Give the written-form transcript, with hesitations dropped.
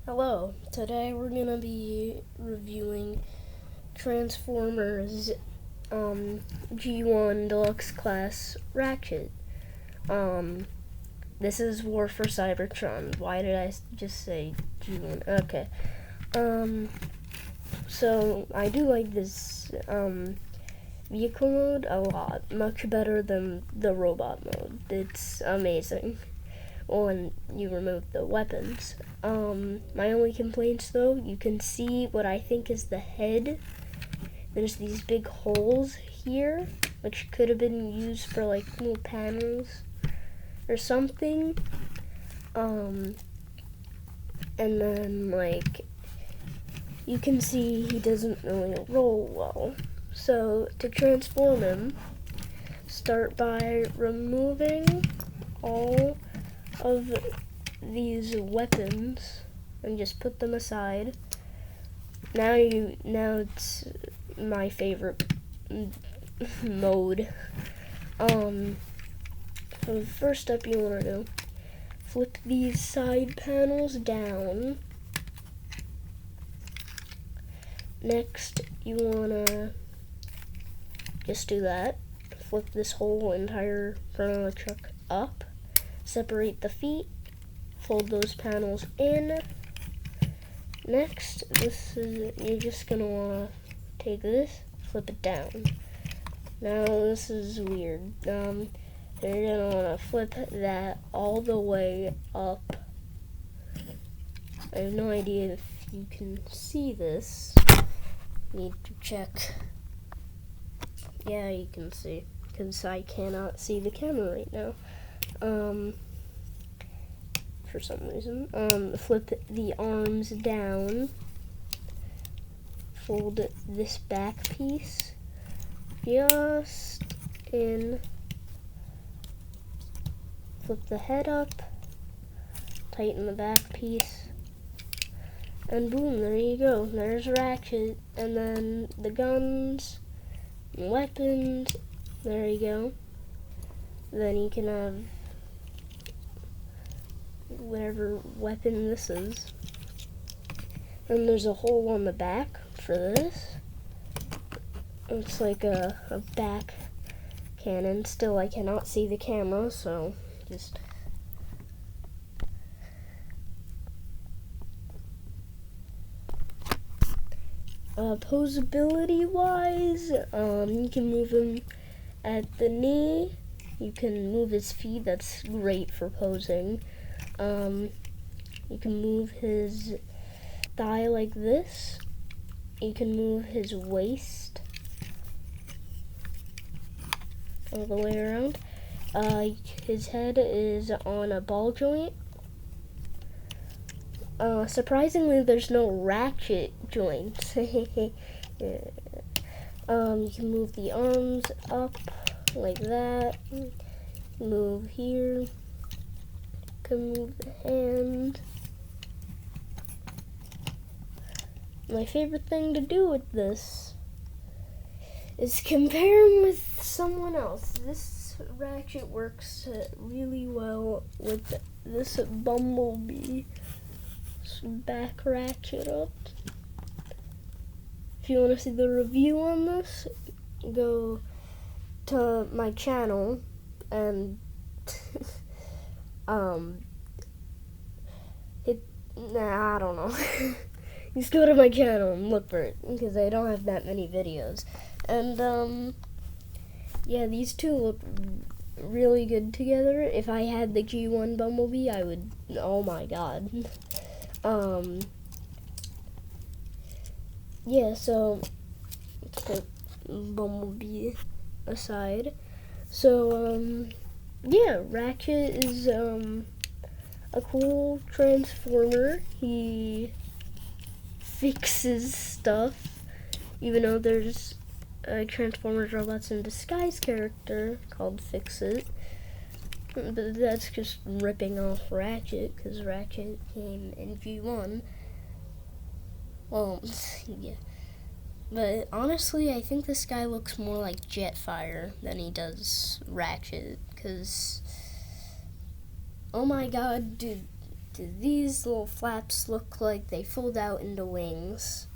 Hello, today we're gonna be reviewing Transformers G1 Deluxe Class Ratchet. This is War for Cybertron. Why did I just say G1? Okay. So I do like this vehicle mode a lot, much better than the robot mode. It's amazing when you remove the weapons. My only complaints though, you can see what I think is the head. There's these big holes here, which could have been used for like little panels or something. And then like, you can see he doesn't really roll well. So to transform him, start by removing all of these weapons and just put them aside. Now it's my favorite mode. So first step you want to do, flip these side panels down. Next you want to just do that. Flip this whole entire front of the truck up. Separate the feet, fold those panels in. Next, you're just gonna wanna take this, flip it down. Now this is weird. You're gonna wanna flip that all the way up. I have no idea if you can see this. Need to check. Yeah, you can see, because I cannot see the camera right now. For some reason. Flip the arms down. Fold this back piece just in. Flip the head up. Tighten the back piece. And boom, there you go. There's Ratchet. And then the guns, and weapons. There you go. Then you can have whatever weapon this is. And there's a hole on the back for this. It's like a back cannon. Still, I cannot see the camera, so just posability wise, you can move him at the knee. You can move his feet. That's great for posing. You can move his thigh like this. You can move his waist all the way around. His head is on a ball joint. Surprisingly, there's no ratchet joints. You can move the arms up like that. Move here. Can move the hand. My favorite thing to do with this is compare him with someone else. This Ratchet works really well with this Bumblebee. Just back Ratchet up. If you want to see the review on this, go to my channel and I don't know. Just go to my channel and look for it, because I don't have that many videos. And yeah, these two look really good together. If I had the G1 Bumblebee, I would, oh my god. Yeah, so let's put Bumblebee aside. So yeah, Ratchet is a cool transformer. He fixes stuff, even though there's a Transformers Robots in Disguise character called Fix It. But that's just ripping off Ratchet, because Ratchet came in G1. Well, yeah. But honestly, I think this guy looks more like Jetfire than he does Ratchet, because oh my god, dude, these little flaps look like they fold out into wings.